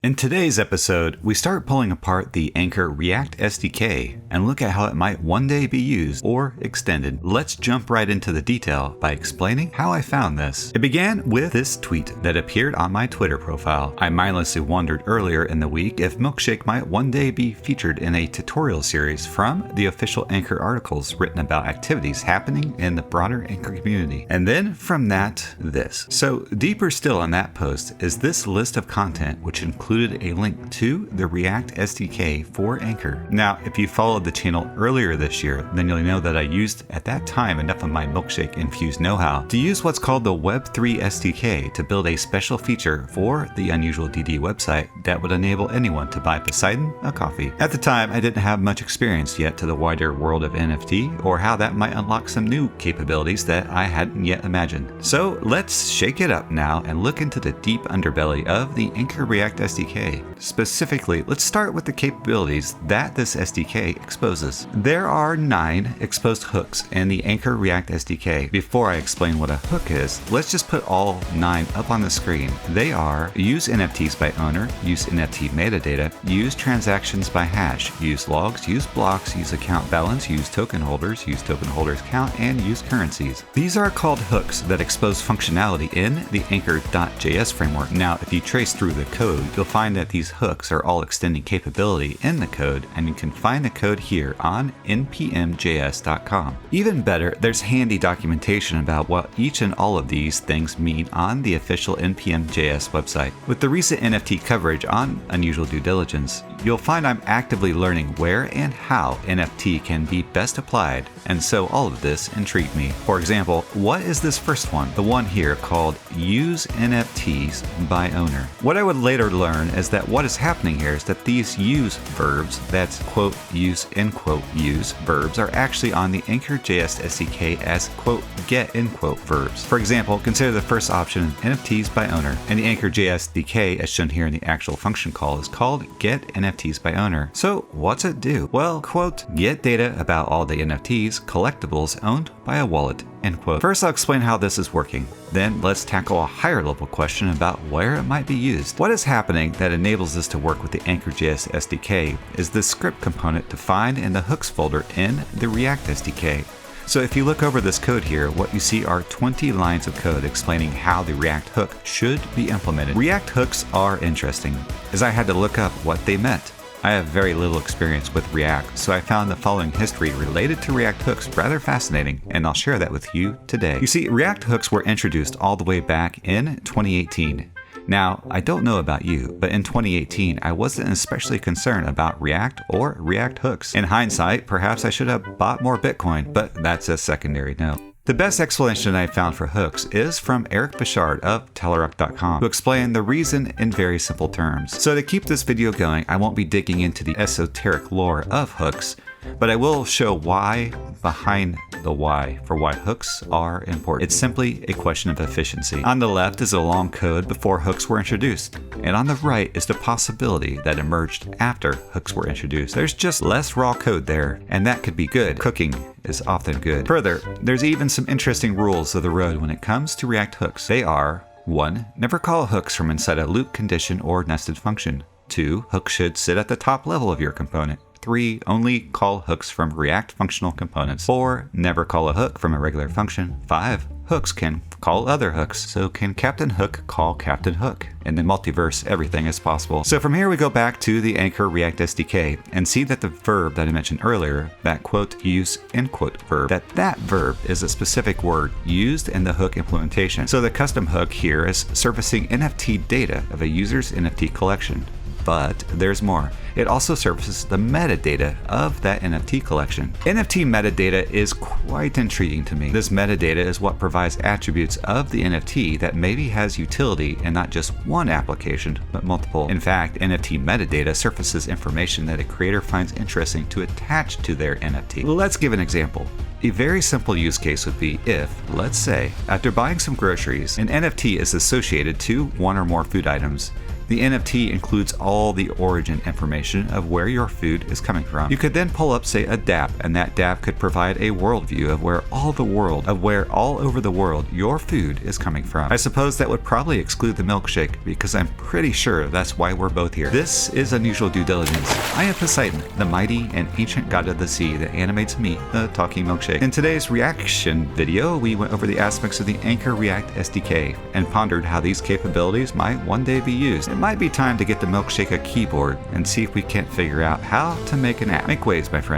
In today's episode, we start pulling apart the ANKR React SDK and look at how it might one day be used or extended. Let's jump right into the detail by explaining how I found this. It began with this tweet that appeared on my Twitter profile. I mindlessly wondered earlier in the week if Milkshake might one day be featured in a tutorial series from the official ANKR articles written about activities happening in the broader ANKR community. And then from that, this. So deeper still in that post is this list of content which includes a link to the React SDK for ANKR. Now, if you followed the channel earlier this year, then you'll know that I used at that time enough of my Milkshake infused know-how to use what's called the Web3 SDK to build a special feature for the unusualdd website that would enable anyone to buy Poseidon a coffee. At the time, I didn't have much experience yet to the wider world of NFT or how that might unlock some new capabilities that I hadn't yet imagined. So let's shake it up now and look into the deep underbelly of the ANKR React SDK. Specifically, let's start with the capabilities that this SDK exposes. There are 9 exposed hooks in the ANKR React SDK. Before I explain what a hook is, let's just put all 9 up on the screen. They are use NFTs by owner, use NFT metadata, use transactions by hash, use logs, use blocks, use account balance, use token holders count, and use currencies. These are called hooks that expose functionality in the ANKR.js framework. Now, if you trace through the code, you'll find that these hooks are all extending capability in the code, and you can find the code here on npmjs.com. Even better, there's handy documentation about what each and all of these things mean on the official npmjs website. With the recent NFT coverage on Unusual Due Diligence, you'll find I'm actively learning where and how NFT can be best applied, and so all of this intrigued me. For example, what is this first one? The one here called use NFTs by owner. What I would later learn is that what is happening here is that these use verbs, that's quote use end quote use verbs, are actually on the ANKR.js SDK as quote get end quote verbs. For example, consider the first option, NFTs by owner, and the ANKR.js SDK as shown here in the actual function call is called get NFTs by owner. So what's it do? Well, quote, get data about all the NFTs, collectibles owned by a wallet, end quote. First, I'll explain how this is working. Then let's tackle a higher level question about where it might be used. What is happening that enables this to work with the ANKR.js SDK is the script component defined in the hooks folder in the React SDK. So if you look over this code here, what you see are 20 lines of code explaining how the React hook should be implemented. React hooks are interesting, as I had to look up what they meant. I have very little experience with React, so I found the following history related to React hooks rather fascinating, and I'll share that with you today. You see, React hooks were introduced all the way back in 2018. Now, I don't know about you, but in 2018, I wasn't especially concerned about React or React hooks. In hindsight, perhaps I should have bought more Bitcoin, but that's a secondary note. The best explanation I found for hooks is from Eric Bouchard of Telerock.com, who explained the reason in very simple terms. So to keep this video going, I won't be digging into the esoteric lore of hooks, but I will show why behind the why for why hooks are important. It's simply a question of efficiency. On the left is a long code before hooks were introduced, and on the right is the possibility that emerged after hooks were introduced. There's just less raw code there, and that could be good. Cooking is often good. Further, there's even some interesting rules of the road when it comes to React hooks. They are 1. Never call hooks from inside a loop condition or nested function. 2. Hooks should sit at the top level of your component. 3. Only call hooks from React functional components. 4. Never call a hook from a regular function. 5. Hooks can call other hooks, so can Captain Hook call Captain Hook? In the multiverse, everything is possible. So from here we go back to the ANKR React SDK and see that the verb that I mentioned earlier, that quote use end quote verb, that verb is a specific word used in the hook implementation. So the custom hook here is surfacing NFT data of a user's NFT collection. But there's more. It also surfaces the metadata of that NFT collection. NFT metadata is quite intriguing to me. This metadata is what provides attributes of the NFT that maybe has utility in not just one application, but multiple. In fact, NFT metadata surfaces information that a creator finds interesting to attach to their NFT. Let's give an example. A very simple use case would be if, let's say, after buying some groceries, an NFT is associated to one or more food items. The NFT includes all the origin information of where your food is coming from. You could then pull up, say, a dApp, and that dApp could provide a worldview of where all over the world your food is coming from. I suppose that would probably exclude the milkshake, because I'm pretty sure that's why we're both here. This is Unusual Due Diligence. I am Poseidon, the mighty and ancient god of the sea that animates me, the talking milkshake. In today's reaction video, we went over the aspects of the ANKR React SDK and pondered how these capabilities might one day be used. It might be time to get the milkshake a keyboard and see if we can't figure out how to make an app. Make waves, my friend.